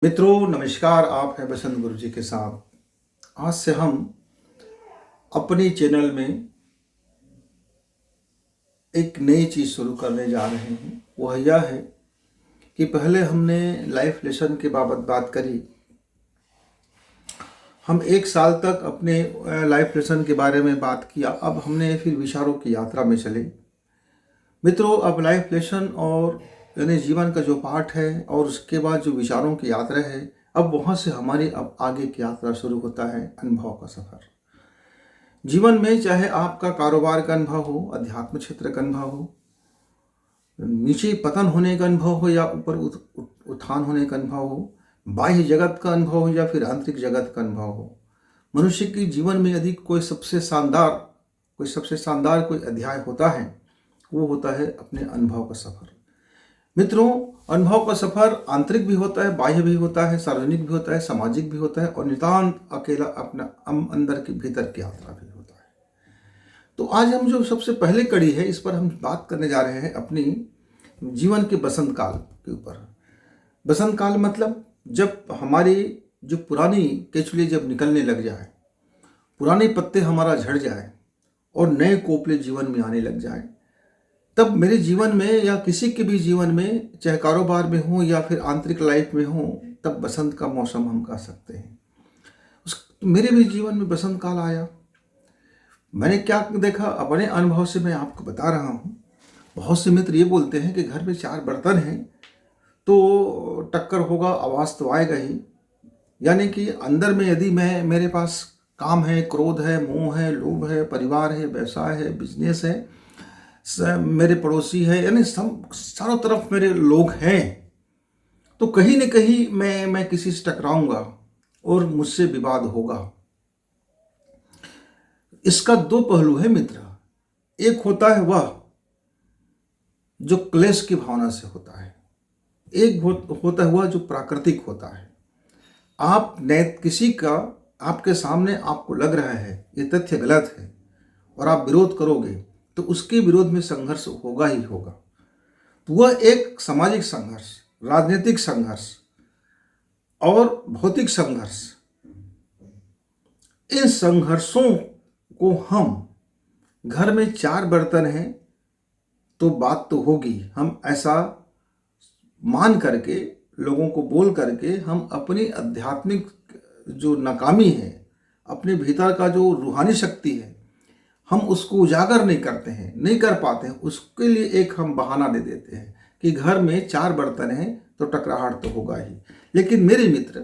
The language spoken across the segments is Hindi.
मित्रों नमस्कार। आप हैं बसंत गुरु जी के साथ। आज से हम अपने चैनल में एक नई चीज़ शुरू करने जा रहे हैं। वह यह है कि पहले हमने लाइफ लेसन के बाबत बात करी। हम एक साल तक अपने लाइफ लेसन के बारे में बात किया। अब हमने फिर विचारों की यात्रा में चले। मित्रों, अब लाइफ लेसन और यानी जीवन का जो पाठ है और उसके बाद जो विचारों की यात्रा है, अब वहाँ से हमारी अब आगे की यात्रा शुरू होता है, अनुभव का सफ़र। जीवन में चाहे आपका कारोबार का अनुभव हो, अध्यात्म क्षेत्र का अनुभव हो, नीचे पतन होने का अनुभव हो या ऊपर उत्थान होने का अनुभव हो, बाह्य जगत का अनुभव हो या फिर आंतरिक जगत का अनुभव हो, मनुष्य के जीवन में यदि कोई सबसे शानदार कोई अध्याय होता है, वो होता है अपने अनुभव का सफ़र। मित्रों, अनुभव का सफ़र आंतरिक भी होता है, बाह्य भी होता है, सार्वजनिक भी होता है, सामाजिक भी होता है और नितांत अकेला अपना अंदर के भीतर की यात्रा भी होता है। तो आज हम जो सबसे पहले कड़ी है, इस पर हम बात करने जा रहे हैं अपनी जीवन के बसंत काल के ऊपर। बसंत काल मतलब जब हमारी जो पुरानी केचुली जब निकलने लग जाए, पुराने पत्ते हमारा झड़ जाए और नए कोपले जीवन में आने लग जाए, तब मेरे जीवन में या किसी के भी जीवन में, चाहे कारोबार में हो या फिर आंतरिक लाइफ में हो, तब बसंत का मौसम हम कह सकते हैं। मेरे भी जीवन में बसंत काल आया। मैंने क्या देखा, अपने अनुभव से मैं आपको बता रहा हूँ। बहुत से मित्र ये बोलते हैं कि घर में 4 बर्तन हैं तो टक्कर होगा, आवाज़ तो आएगा ही। यानी कि अंदर में यदि मेरे पास काम है, क्रोध है, मोह है, लोभ है, परिवार है, व्यवसाय है, बिजनेस है, मेरे पड़ोसी है, यानी सब चारों तरफ मेरे लोग हैं, तो कहीं न कहीं मैं किसी से टकराऊंगा और मुझसे विवाद होगा। इसका 2 पहलू है मित्र। एक होता है वह जो क्लेश की भावना से होता है, एक होता है वह जो प्राकृतिक होता है। आप किसी का आपके सामने आपको लग रहा है ये तथ्य गलत है और आप विरोध करोगे तो उसके विरोध में संघर्ष होगा ही होगा। तो वह एक सामाजिक संघर्ष, राजनीतिक संघर्ष और भौतिक संघर्ष, इन संघर्षों को हम, घर में 4 बर्तन हैं तो बात तो होगी, हम ऐसा मान करके, लोगों को बोल करके हम अपनी आध्यात्मिक जो नाकामी है, अपने भीतर का जो रूहानी शक्ति है, हम उसको उजागर नहीं करते हैं, नहीं कर पाते हैं। उसके लिए एक हम बहाना दे देते हैं कि घर में 4 बर्तन हैं तो टकराहट तो होगा ही। लेकिन मेरे मित्र,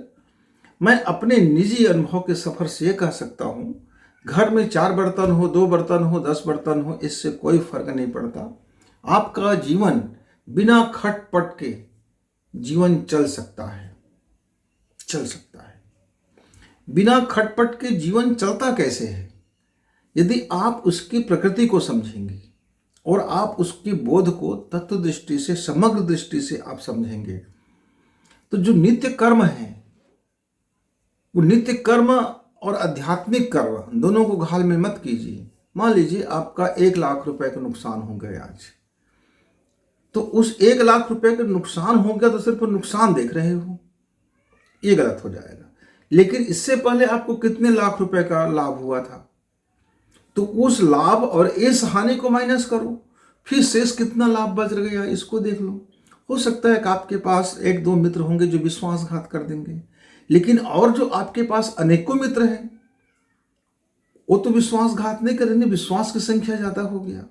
मैं अपने निजी अनुभव के सफ़र से ये कह सकता हूँ, घर में 4 बर्तन हो, 2 बर्तन हो, 10 बर्तन हो, इससे कोई फर्क नहीं पड़ता। आपका जीवन बिना खटपट के जीवन चल सकता है। बिना खटपट के जीवन चलता कैसे है? यदि आप उसकी प्रकृति को समझेंगे और आप उसकी बोध को तत्व दृष्टि से, समग्र दृष्टि से आप समझेंगे, तो जो नित्य कर्म है, वो नित्य कर्म और आध्यात्मिक कर्म दोनों को घाल में मत कीजिए। मान लीजिए आपका 1 लाख रुपए का नुकसान हो गया आज, तो उस 1 लाख रुपए का नुकसान हो गया तो सिर्फ नुकसान देख रहे हो, ये गलत हो जाएगा। लेकिन इससे पहले आपको कितने लाख रुपए का लाभ हुआ था, तो उस लाभ और इस हानि को माइनस करो, फिर शेष कितना लाभ बच गया इसको देख लो। हो सकता है कि आपके पास 1-2 मित्र होंगे जो विश्वासघात कर देंगे, लेकिन और जो आपके पास अनेकों मित्र हैं वो तो विश्वासघात नहीं करेंगे, विश्वास की संख्या ज़्यादा हो गया।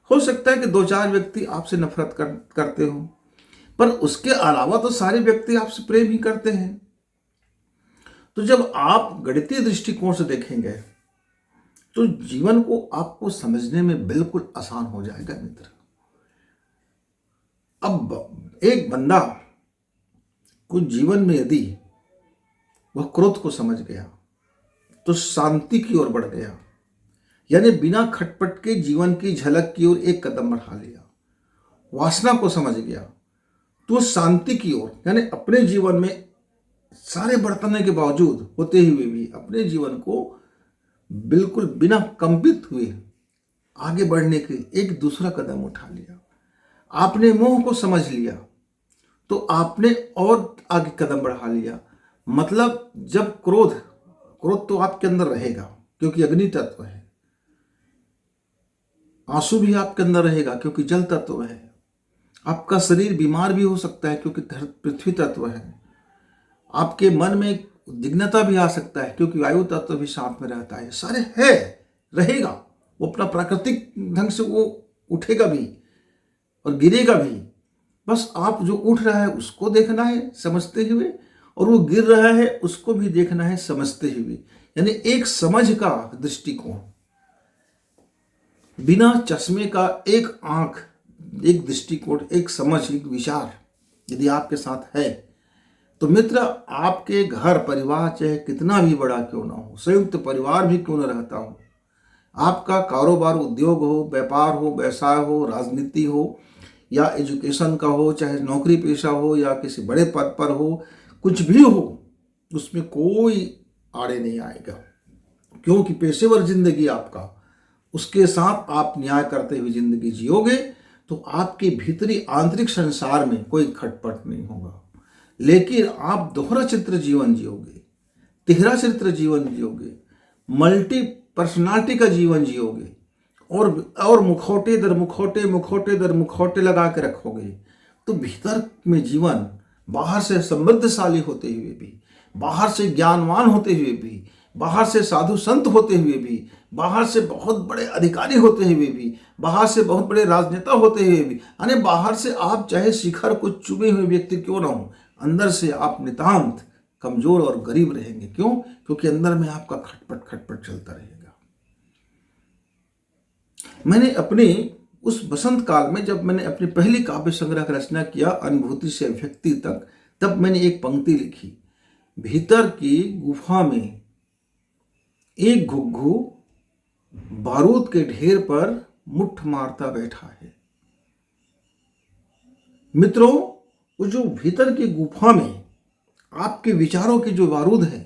हो सकता है कि 2-4 व्यक्ति आपसे नफरत करते हो, पर उसके अलावा तो सारे व्यक्ति आपसे प्रेम ही करते हैं। तो जब आप गणितीय दृष्टिकोण से देखेंगे तो जीवन को आपको समझने में बिल्कुल आसान हो जाएगा मित्र। अब एक बंदा को जीवन में यदि वह क्रोध को समझ गया तो शांति की ओर बढ़ गया, यानी बिना खटपट के जीवन की झलक की ओर एक कदम बढ़ा लिया, वासना को समझ गया तो शांति की ओर, यानी अपने जीवन में सारे बर्तनों के बावजूद होते हुए भी अपने जीवन को बिल्कुल बिना कंपित हुए आगे बढ़ने के एक दूसरा कदम उठा लिया। आपने मोह को समझ लिया तो आपने और आगे कदम बढ़ा लिया। मतलब जब क्रोध क्रोध तो आपके अंदर रहेगा क्योंकि अग्नि तत्व है, आंसू भी आपके अंदर रहेगा क्योंकि जल तत्व है, आपका शरीर बीमार भी हो सकता है क्योंकि पृथ्वी तत्व है, आपके मन में दिग्नता भी आ सकता है क्योंकि वायु तत्व भी साथ में रहता है। सारे है, रहेगा, वो अपना प्राकृतिक ढंग से वो उठेगा भी और गिरेगा भी। बस आप जो उठ रहा है उसको देखना है समझते हुए, और वो गिर रहा है उसको भी देखना है समझते हुए। यानी एक समझ का दृष्टिकोण, बिना चश्मे का एक आंख, एक दृष्टिकोण, एक समझ, एक विचार यदि आपके साथ है तो मित्र, आपके घर परिवार चाहे कितना भी बड़ा क्यों ना हो, संयुक्त परिवार भी क्यों न रहता हो, आपका कारोबार, उद्योग हो, व्यापार हो, व्यवसाय हो, राजनीति हो या एजुकेशन का हो, चाहे नौकरी पेशा हो या किसी बड़े पद पर हो, कुछ भी हो, उसमें कोई आड़े नहीं आएगा क्योंकि पेशेवर जिंदगी आपका, उसके साथ आप न्याय करते हुए जिंदगी जियोगे तो आपके भीतरी आंतरिक संसार में कोई खटपट नहीं होगा। लेकिन आप दोहरा चित्र जीवन जियोगे, तिहरा चित्र जीवन जियोगे, मल्टी पर्सनालिटी का जीवन जियोगे और मुखौटे दर मुखौटे, मुखौटे दर मुखौटे लगा के रखोगे, तो भीतर में जीवन बाहर से समृद्धशाली होते हुए भी, बाहर से ज्ञानवान होते हुए भी, बाहर से साधु संत होते हुए भी, बाहर से बहुत बड़े अधिकारी होते हुए भी, बाहर से बहुत बड़े राजनेता होते हुए भी, यानी बाहर से आप चाहे शिखर को चुमे हुए व्यक्ति क्यों ना हो, अंदर से आप नितांत कमजोर और गरीब रहेंगे। क्यों? क्योंकि अंदर में आपका खटपट खटपट चलता रहेगा। मैंने अपने उस बसंत काल में जब मैंने अपनी पहली काव्य संग्रह की रचना किया, अनुभूति से अभिव्यक्ति तक, तब मैंने एक पंक्ति लिखी, भीतर की गुफा में एक घुघू बारूद के ढेर पर मुट्ठ मारता बैठा है। मित्रों, वो जो भीतर की गुफा में आपके विचारों की जो बारूद है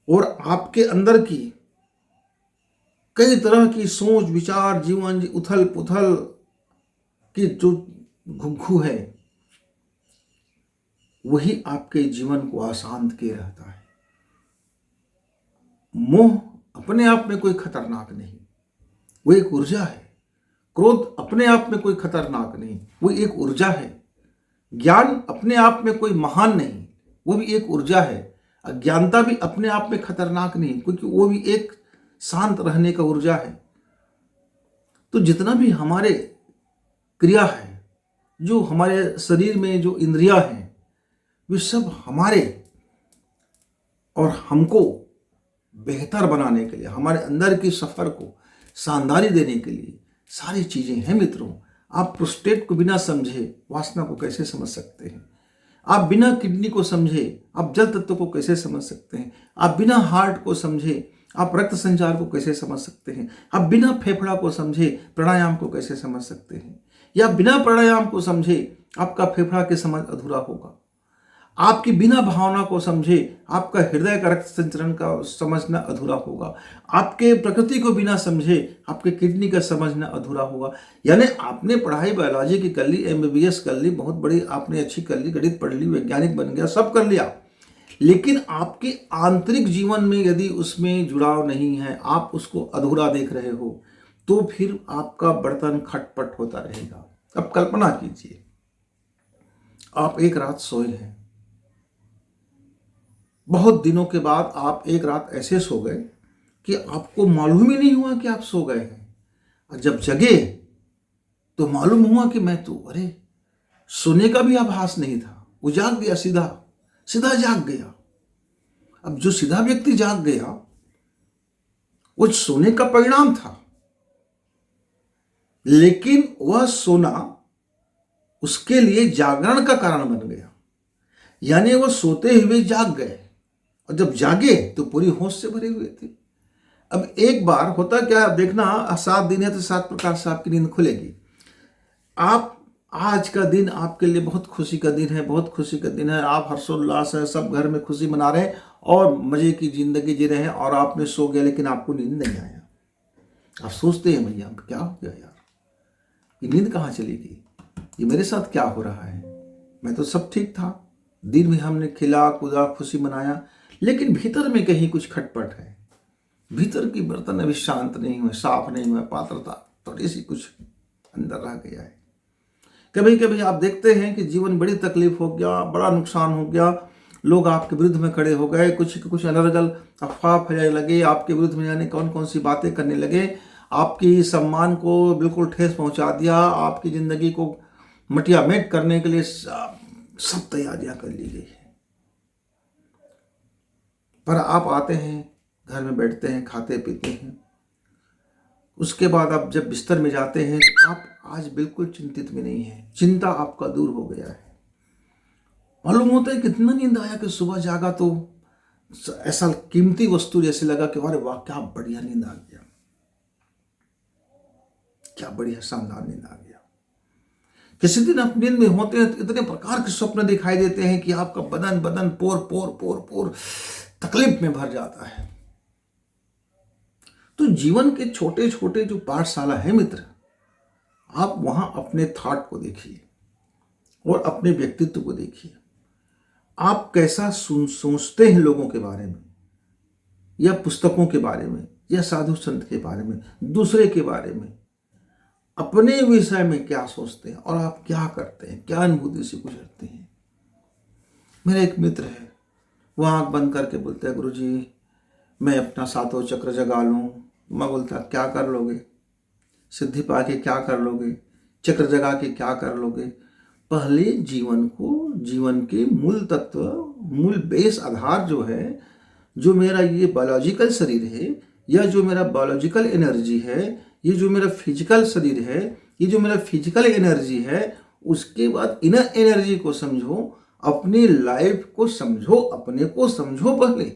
और आपके अंदर की कई तरह की सोच विचार जीवन उथल पुथल की जो घुघू है, वही आपके जीवन को अशांत किए रहता है। मोह अपने आप में कोई खतरनाक नहीं, वो एक ऊर्जा है। क्रोध अपने आप में कोई खतरनाक नहीं, वो एक ऊर्जा है। ज्ञान अपने आप में कोई महान नहीं, वो भी एक ऊर्जा है। अज्ञानता भी अपने आप में खतरनाक नहीं, क्योंकि वो भी एक शांत रहने का ऊर्जा है। तो जितना भी हमारे क्रिया है, जो हमारे शरीर में जो इंद्रियां हैं, वे सब हमारे और हमको बेहतर बनाने के लिए, हमारे अंदर की सफर को शानदारी देने के लिए सारी चीजें हैं। मित्रों, आप प्रोस्टेट को बिना समझे वासना को कैसे समझ सकते हैं? आप बिना किडनी को समझे आप जल तत्व को कैसे समझ सकते हैं? आप बिना हार्ट को समझे आप रक्त संचार को कैसे समझ सकते हैं? आप बिना फेफड़ा को समझे प्राणायाम को कैसे समझ सकते हैं? या बिना प्राणायाम को समझे आपका फेफड़ा की समझ अधूरा होगा। आपकी बिना भावना को समझे आपका हृदय का रक्त संचरण का समझना अधूरा होगा। आपके प्रकृति को बिना समझे आपके किडनी का समझना अधूरा होगा। यानी आपने पढ़ाई बायोलॉजी की कर ली, एमबीबीएस कर ली, बहुत बड़ी आपने अच्छी कर ली, गणित पढ़ ली, वैज्ञानिक बन गया, सब कर लिया, लेकिन आपके आंतरिक जीवन में यदि उसमें जुड़ाव नहीं है, आप उसको अधूरा देख रहे हो, तो फिर आपका बर्तन खटपट होता रहेगा। अब कल्पना कीजिए, आप एक रात सोए हैं, बहुत दिनों के बाद आप एक रात ऐसे सो गए कि आपको मालूम ही नहीं हुआ कि आप सो गए हैं, और जब जगे तो मालूम हुआ कि मैं तो अरे सोने का भी आभास नहीं था, वो जाग गया, सीधा सीधा जाग गया। अब जो सीधा व्यक्ति जाग गया वो सोने का परिणाम था, लेकिन वह सोना उसके लिए जागरण का कारण बन गया। यानी वो सोते हुए जाग गए और जब जागे तो पूरी होश से भरे हुए थे। अब एक बार होता क्या है, देखना 7 दिन है तो 7 प्रकार से आपकी नींद खुलेगी। आप आज का दिन आपके लिए बहुत खुशी का दिन है, बहुत खुशी का दिन है, आप हर्षोल्लास है, सब घर में खुशी मना रहे हैं और मजे की जिंदगी जी रहे हैं, और आपने सो गया लेकिन आपको नींद नहीं आया। आप सोचते हैं भैया क्या हो गया यार, ये नींद कहाँ चली गई, ये मेरे साथ क्या हो रहा है, मैं तो सब ठीक था, दिन में हमने खिला कूदा खुशी मनाया, लेकिन भीतर में कहीं कुछ खटपट है। भीतर की बर्तन अभी शांत नहीं हुए, साफ नहीं हुए, पात्रता थोड़ी सी कुछ अंदर रह गया है। कभी कभी आप देखते हैं कि जीवन बड़ी तकलीफ हो गया, बड़ा नुकसान हो गया, लोग आपके विरुद्ध में खड़े हो गए, कुछ अलग अलग अफवाह फैलाने लगे, आपके विरुद्ध में जाने कौन कौन सी बातें करने लगे, आपकी सम्मान को बिल्कुल ठेस पहुंचा दिया, आपकी जिंदगी को मटियामेट करने के लिए सब तैयारियां कर ली गई है। पर आप आते हैं, घर में बैठते हैं, खाते पीते हैं, उसके बाद आप जब बिस्तर में जाते हैं तो आप आज बिल्कुल चिंतित भी नहीं है, चिंता आपका दूर हो गया है। मालूम होता है कितना नींद आया कि सुबह जागा तो ऐसा कीमती वस्तु जैसे लगा कि अरे वाह क्या बढ़िया नींद आ गया, क्या बढ़िया शानदार नींद आ गया। किसी दिन आप नींद में होते हैं तो इतने प्रकार के स्वप्न दिखाई देते हैं कि आपका बदन बदन पोर पोर पोर पोर तकलीफ में भर जाता है। तो जीवन के छोटे छोटे जो पाठशाला है मित्र, आप वहां अपने थॉट को देखिए और अपने व्यक्तित्व को देखिए। आप कैसा सोचते हैं लोगों के बारे में, या पुस्तकों के बारे में, या साधु संत के बारे में, दूसरे के बारे में, अपने विषय में क्या सोचते हैं और आप क्या करते हैं, क्या अनुभूति से गुजरते हैं। मेरा एक मित्र है, वो आंख बंद करके बोलते हैं गुरुजी मैं अपना सातों चक्र जगा लूं। मैं बोलता क्या कर लोगे, सिद्धि पा के क्या कर लोगे, चक्र जगा के क्या कर लोगे। पहले जीवन को, जीवन के मूल तत्व, मूल बेस आधार जो है, जो मेरा ये बायोलॉजिकल शरीर है, या जो मेरा बायोलॉजिकल एनर्जी है, ये जो मेरा फिजिकल शरीर है, ये जो मेरा फिजिकल एनर्जी है, उसके बाद इनर एनर्जी को समझो, अपनी लाइफ को समझो, अपने को समझो। पहले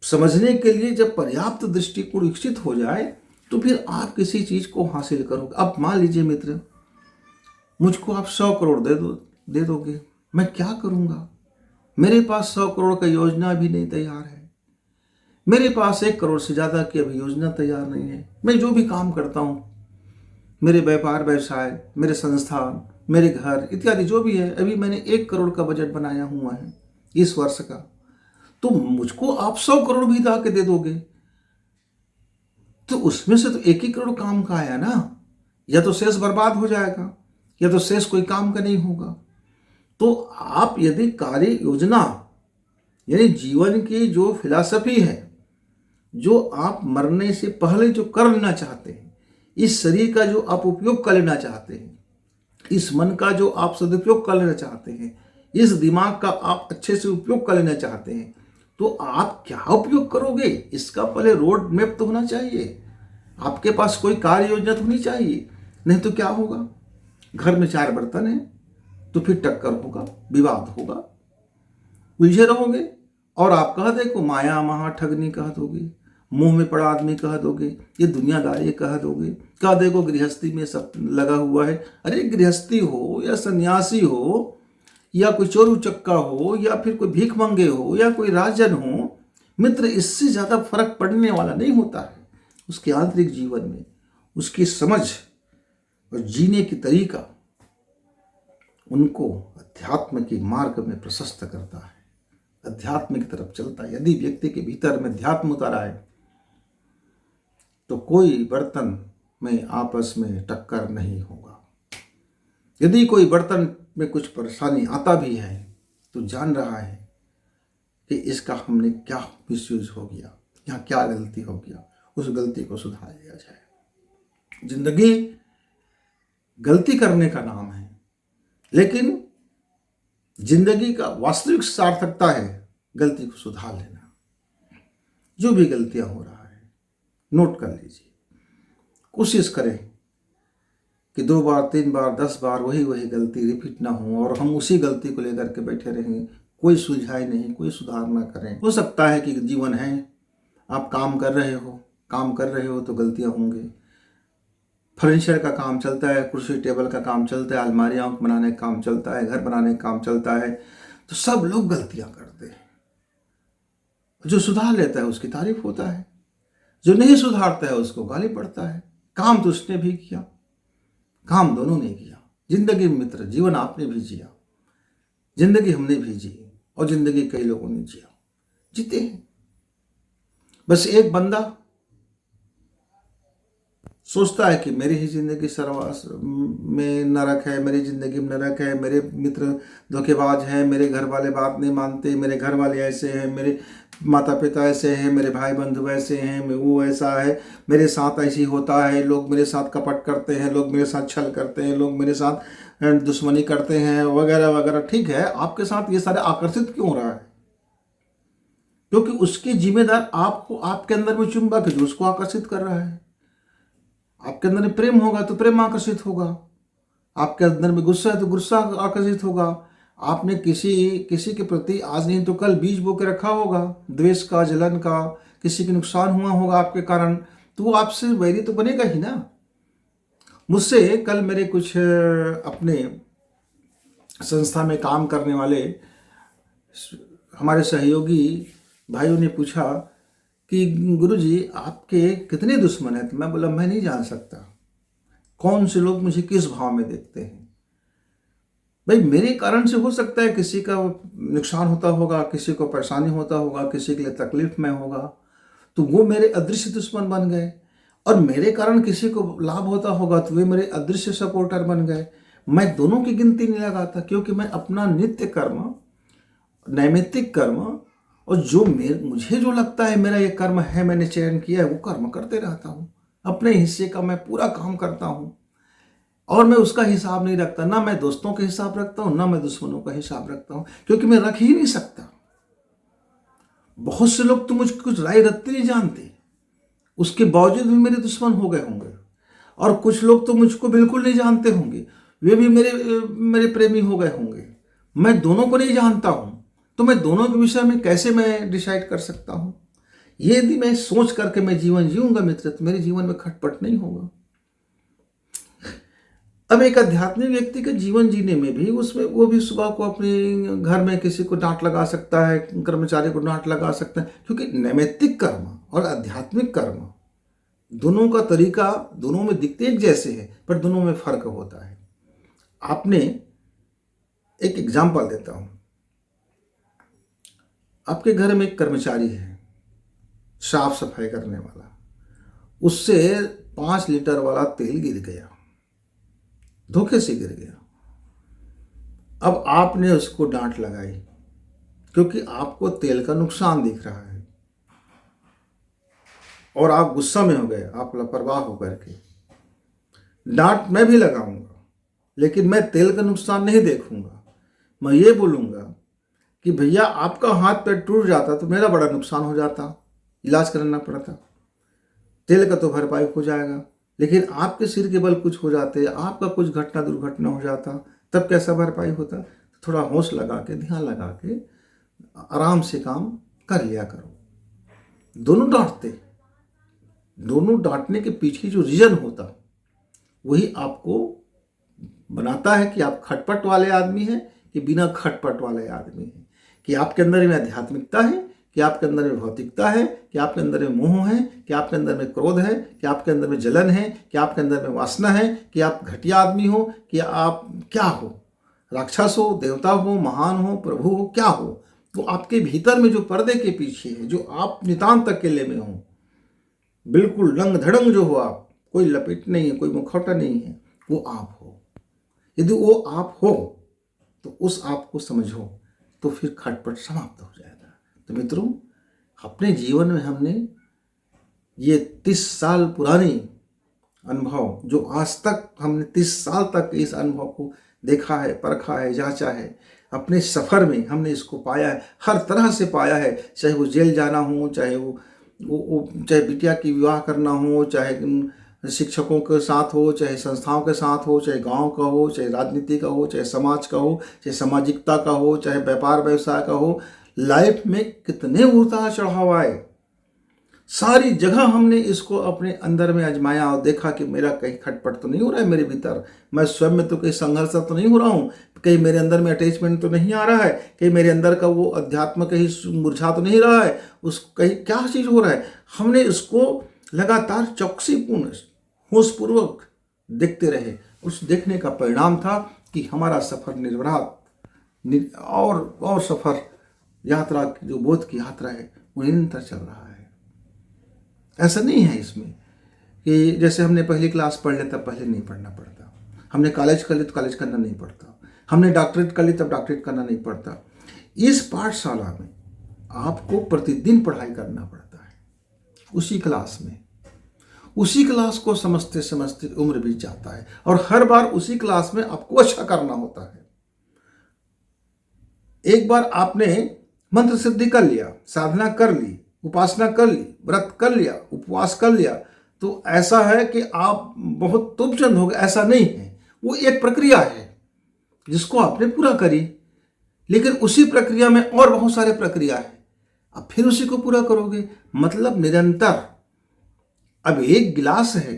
समझने के लिए जब पर्याप्त दृष्टिकोण विकसित हो जाए तो फिर आप किसी चीज को हासिल करोगे। अब मान लीजिए मित्र, मुझको आप 100 करोड़ दे दोगे, मैं क्या करूंगा? मेरे पास 100 करोड़ का योजना भी नहीं तैयार है, मेरे पास 1 करोड़ से ज्यादा की अभी योजना तैयार नहीं है। मैं जो भी काम करता हूं, मेरे व्यापार व्यवसाय, मेरे संस्थान, मेरे घर इत्यादि जो भी है, अभी मैंने 1 करोड़ का बजट बनाया हुआ है इस वर्ष का। तो मुझको आप 100 करोड़ भी ला के दे दोगे तो उसमें से तो 1 ही करोड़ काम का आया ना, या तो शेष बर्बाद हो जाएगा, या तो शेष कोई काम का नहीं होगा। तो आप यदि कार्य योजना, यानी जीवन की जो फिलॉसफी है, जो आप मरने से पहले जो कर लेना चाहते हैं, इस शरीर का जो आप उपयोग कर लेना चाहते हैं, इस मन का जो आप सदुपयोग कर लेना चाहते हैं, इस दिमाग का आप अच्छे से उपयोग कर लेना चाहते हैं, तो आप क्या उपयोग करोगे इसका पहले रोड मैप तो होना चाहिए। आपके पास कोई कार्य योजना तो होनी चाहिए, नहीं तो क्या होगा? घर में 4 बर्तन है तो फिर टक्कर होगा, विवाद होगा, उलझे रहोगे, और आप कह देखो माया महा ठगनी कह दोगे, मुंह में पड़ा आदमी कह दोगे, ये दुनियादारी कह दोगे, कह देखो गृहस्थी में सब लगा हुआ है। अरे गृहस्थी हो या सन्यासी हो, या कोई चोर उचक्का हो, या फिर कोई भीख मंगे हो, या कोई राजन हो मित्र, इससे ज्यादा फर्क पड़ने वाला नहीं होता है। उसके आंतरिक जीवन में उसकी समझ और जीने की तरीका उनको अध्यात्म के मार्ग में प्रशस्त करता है, अध्यात्म की तरफ चलता है। यदि व्यक्ति के भीतर में अध्यात्म उतारा है तो कोई बर्तन में आपस में टक्कर नहीं होगा। यदि कोई बर्तन में कुछ परेशानी आता भी है तो जान रहा है कि इसका हमने क्या मिसयूज हो गया, यहाँ क्या गलती हो गया, उस गलती को सुधार लिया जाए। जिंदगी गलती करने का नाम है, लेकिन जिंदगी का वास्तविक सार्थकता है गलती को सुधार लेना। जो भी गलतियां हो रहा है नोट कर लीजिए, कोशिश करें कि 2 बार 3 बार 10 बार वही गलती रिपीट ना हो और हम उसी गलती को लेकर के बैठे रहें, कोई सुलझाई नहीं, कोई सुधार ना करें। हो सकता है कि जीवन है, आप काम कर रहे हो तो गलतियां होंगी। फर्नीचर का काम चलता है, कुर्सी टेबल का काम चलता है, अलमारियां बनाने का काम चलता है, घर बनाने का काम चलता है, तो सब लोग गलतियां करते हैं। जो सुधार लेता है उसकी तारीफ होता है, जो नहीं सुधारता है उसको गाली पड़ता है। काम तो उसने भी किया, काम दोनों ने किया। जिंदगी में मित्र जीवन आपने भी जिया, जिंदगी हमने भी जी और जिंदगी कई लोगों ने जिया, जीते हैं। बस एक बंदा सोचता है कि मेरी ही ज़िंदगी सर्वास में नरक है, मेरी ज़िंदगी में नरक है, मेरे मित्र धोखेबाज हैं, मेरे घर वाले बात नहीं मानते, मेरे घर वाले ऐसे हैं, मेरे माता पिता ऐसे हैं, मेरे भाई बंधु ऐसे हैं, मैं वो ऐसा है, मेरे साथ ऐसी होता है, लोग मेरे साथ कपट करते हैं, लोग मेरे साथ छल करते हैं, लोग मेरे साथ दुश्मनी करते हैं, वगैरह वगैरह। ठीक है, आपके साथ ये सारे आकर्षित क्यों हो रहा है? क्योंकि उसकी जिम्मेदार आपको, आपके अंदर में चुंबक है जो उसको आकर्षित कर रहा है। आपके अंदर में प्रेम होगा तो प्रेम आकर्षित होगा, आपके अंदर में गुस्सा है तो गुस्सा आकर्षित होगा। आपने किसी किसी के प्रति आज नहीं तो कल बीज बो के रखा होगा, द्वेष का, जलन का, किसी के नुकसान हुआ होगा आपके कारण, तो वो आपसे वैरी तो बनेगा ही ना। मुझसे कल मेरे कुछ अपने संस्था में काम करने वाले हमारे सहयोगी भाइयों ने पूछा कि गुरुजी आपके कितने दुश्मन हैं? तो मैं बोला मैं नहीं जान सकता कौन से लोग मुझे किस भाव में देखते हैं। भाई मेरे कारण से हो सकता है किसी का नुकसान होता होगा, किसी को परेशानी होता होगा, किसी के लिए तकलीफ में होगा, तो वो मेरे अदृश्य दुश्मन बन गए। और मेरे कारण किसी को लाभ होता होगा तो वे मेरे अदृश्य सपोर्टर बन गए। मैं दोनों की गिनती नहीं लगाता, क्योंकि मैं अपना नित्य कर्म, नैमित्तिक कर्म, और जो मुझे जो लगता है मेरा ये कर्म है, मैंने चयन किया है, वो कर्म करते रहता हूँ। अपने हिस्से का मैं पूरा काम करता हूँ और मैं उसका हिसाब नहीं रखता। ना मैं दोस्तों का हिसाब रखता हूँ, ना मैं दुश्मनों का हिसाब रखता हूँ, क्योंकि मैं रख ही नहीं सकता। बहुत से लोग तो मुझको कुछ राय रत्ती नहीं जानते, उसके बावजूद भी मेरे दुश्मन हो गए होंगे। और कुछ लोग तो मुझको बिल्कुल नहीं जानते होंगे, वे भी मेरे मेरे प्रेमी हो गए होंगे। मैं दोनों को नहीं जानता हूँ, तो मैं दोनों के विषय में कैसे मैं डिसाइड कर सकता हूँ? ये यदि मैं सोच करके मैं जीवन जीऊंगा मित्र, तो मेरे जीवन में खटपट नहीं होगा। अब एक आध्यात्मिक व्यक्ति का जीवन जीने में भी, उसमें वो भी सुबह को अपने घर में किसी को डांट लगा सकता है, कर्मचारी को डांट लगा सकता है, क्योंकि नैमित्तिक कर्म और आध्यात्मिक कर्म दोनों का तरीका दोनों में दिखते एक जैसे है, पर दोनों में फर्क होता है। आपने एक एग्जाम्पल देता हूं। आपके घर में एक कर्मचारी है साफ सफाई करने वाला, उससे 5 लीटर वाला तेल गिर गया, धोखे से गिर गया। अब आपने उसको डांट लगाई, क्योंकि आपको तेल का नुकसान दिख रहा है और आप गुस्सा में हो गए, आप लापरवाह होकर के। डांट मैं भी लगाऊंगा, लेकिन मैं तेल का नुकसान नहीं देखूंगा। मैं ये बोलूंगा कि भैया आपका हाथ पैर टूट जाता तो मेरा बड़ा नुकसान हो जाता, इलाज कराना पड़ता, तेल का तो भरपाई हो जाएगा। लेकिन आपके सिर के बल कुछ हो जाते, आपका कुछ घटना दुर्घटना हो जाता, तब कैसा भरपाई होता? थोड़ा होश लगा के, ध्यान लगा के आराम से काम कर लिया करो। दोनों डांटते, दोनों डांटने के पीछे जो रीजन होता वही आपको बनाता है कि आप खटपट वाले आदमी हैं कि बिना खटपट वाले आदमी हैं, कि आपके अंदर में आध्यात्मिकता है कि आपके अंदर में भौतिकता है, कि आपके अंदर में मोह है, कि आपके अंदर में क्रोध है, कि आपके अंदर में जलन है, कि आपके अंदर में वासना है, कि आप घटिया आदमी हो, कि आप क्या हो, राक्षस हो, देवता हो, महान हो, प्रभु हो, क्या हो। वो आपके भीतर में जो पर्दे के पीछे है, जो आप नितांत अकेले में हो, बिल्कुल रंग धड़ंग जो हो आप, कोई लपेट नहीं है, कोई मुखौटा नहीं है, वो आप हो। यदि वो आप हो तो उस आप को समझो, तो फिर खटपट समाप्त हो जाएगा। तो मित्रों, अपने जीवन में हमने ये 30 साल पुरानी अनुभव, जो आज तक हमने 30 साल तक इस अनुभव को देखा है, परखा है, जांचा है, अपने सफ़र में हमने इसको पाया है, हर तरह से पाया है। चाहे वो जेल जाना हो, चाहे वो चाहे बिटिया की विवाह करना हो, चाहे शिक्षकों के साथ हो, चाहे संस्थाओं के साथ हो, चाहे गांव का हो, चाहे राजनीति का हो, चाहे समाज का हो, चाहे सामाजिकता का हो, चाहे व्यापार व्यवसाय का हो। लाइफ में कितने उतार चढ़ाव आए, सारी जगह हमने इसको अपने अंदर में आजमाया और देखा कि मेरा कहीं खटपट तो नहीं हो रहा है मेरे भीतर, मैं स्वयं में तो कहीं संघर्ष तो नहीं हो रहा हूँ, कहीं मेरे अंदर में अटैचमेंट तो नहीं आ रहा है, कहीं मेरे अंदर का वो अध्यात्म कहीं मुरझा तो नहीं रहा है, उस कहीं क्या चीज़ हो रहा है। हमने इसको लगातार चौकसीपूर्ण, होशपूर्वक देखते रहे। उस देखने का परिणाम था कि हमारा सफर निर्विघ्न और सफ़र यात्रा जो बोध की यात्रा है वो निरंतर चल रहा है। ऐसा नहीं है इसमें कि जैसे हमने पहली क्लास पढ़ लिया तब पहले नहीं पढ़ना पड़ता, हमने कॉलेज कर लिया तो कॉलेज करना नहीं पड़ता, हमने डॉक्टरेट कर ली तब डॉक्टरेट करना नहीं पड़ता। इस पाठशाला में आपको प्रतिदिन पढ़ाई करना पड़ता है, उसी क्लास में, उसी क्लास को समझते समझते उम्र बीत जाता है और हर बार उसी क्लास में आपको अच्छा करना होता है। एक बार आपने मंत्र सिद्धि कर लिया, साधना कर ली, उपासना कर ली, व्रत कर लिया, उपवास कर लिया, तो ऐसा है कि आप बहुत तुपचंद हो गए, ऐसा नहीं है। वो एक प्रक्रिया है जिसको आपने पूरा करी, लेकिन उसी प्रक्रिया में और बहुत सारे प्रक्रिया है, अब फिर उसी को पूरा करोगे, मतलब निरंतर। अब एक गिलास है,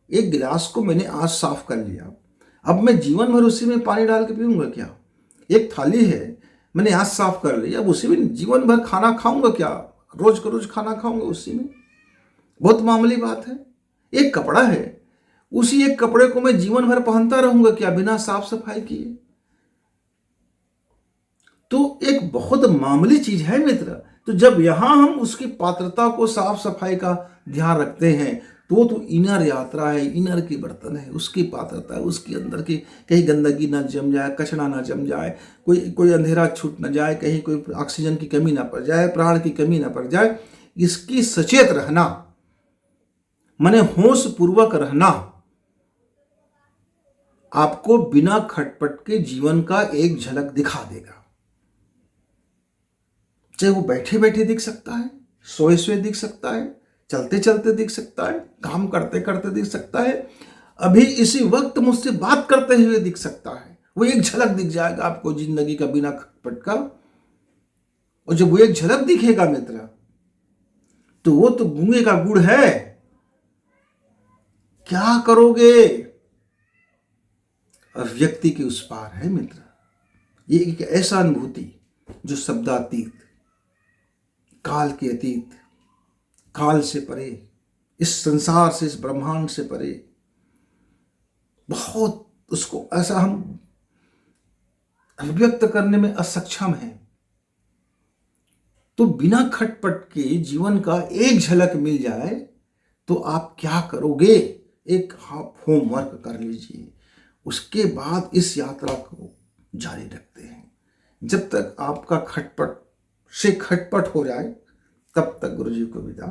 एक गिलास को मैंने आज साफ कर लिया, अब मैं जीवन भर उसी में पानी डाल के पीऊंगा क्या? एक थाली है, मैंने आज साफ कर ली, अब उसी में जीवन भर खाना खाऊंगा क्या? रोज का रोज खाना खाऊंगा उसी में? बहुत मामूली बात है। एक कपड़ा है, उसी एक कपड़े को मैं जीवन भर पहनता रहूंगा क्या बिना साफ सफाई किए? तो एक बहुत मामूली चीज है मित्र। तो जब यहां हम उसकी पात्रता को, साफ सफाई का ध्यान रखते हैं, तो इनर यात्रा है, इनर की बर्तन है, उसकी पात्रता है, उसके अंदर की कहीं गंदगी ना जम जाए, कचरा ना जम जाए, कोई अंधेरा छूट ना जाए, कहीं कोई ऑक्सीजन की कमी ना पड़ जाए, प्राण की कमी ना पड़ जाए, इसकी सचेत रहना, माने होश पूर्वक रहना, आपको बिना खटपट के जीवन का एक झलक दिखा देगा। चाहे वो बैठे बैठे दिख सकता है, सोए सोए दिख सकता है, चलते चलते दिख सकता है, काम करते करते दिख सकता है, अभी इसी वक्त मुझसे बात करते हुए दिख सकता है। वो एक झलक दिख जाएगा आपको जिंदगी का बिना खटपट का। और जब वो एक झलक दिखेगा मित्र, तो वो तो गूंगे का गुड़ है। क्या करोगे? और व्यक्ति के उस पार है मित्र। ये एक ऐसा अनुभूति जो शब्दातीत, काल के अतीत, काल से परे, इस संसार से, इस ब्रह्मांड से परे, बहुत उसको ऐसा हम अभिव्यक्त करने में असक्षम हैं। तो बिना खटपट के जीवन का एक झलक मिल जाए तो आप क्या करोगे? एक आप होमवर्क कर लीजिए, उसके बाद इस यात्रा को जारी रखते हैं। जब तक आपका खटपट से खटपट हो जाए तब तक गुरु जी को विदा।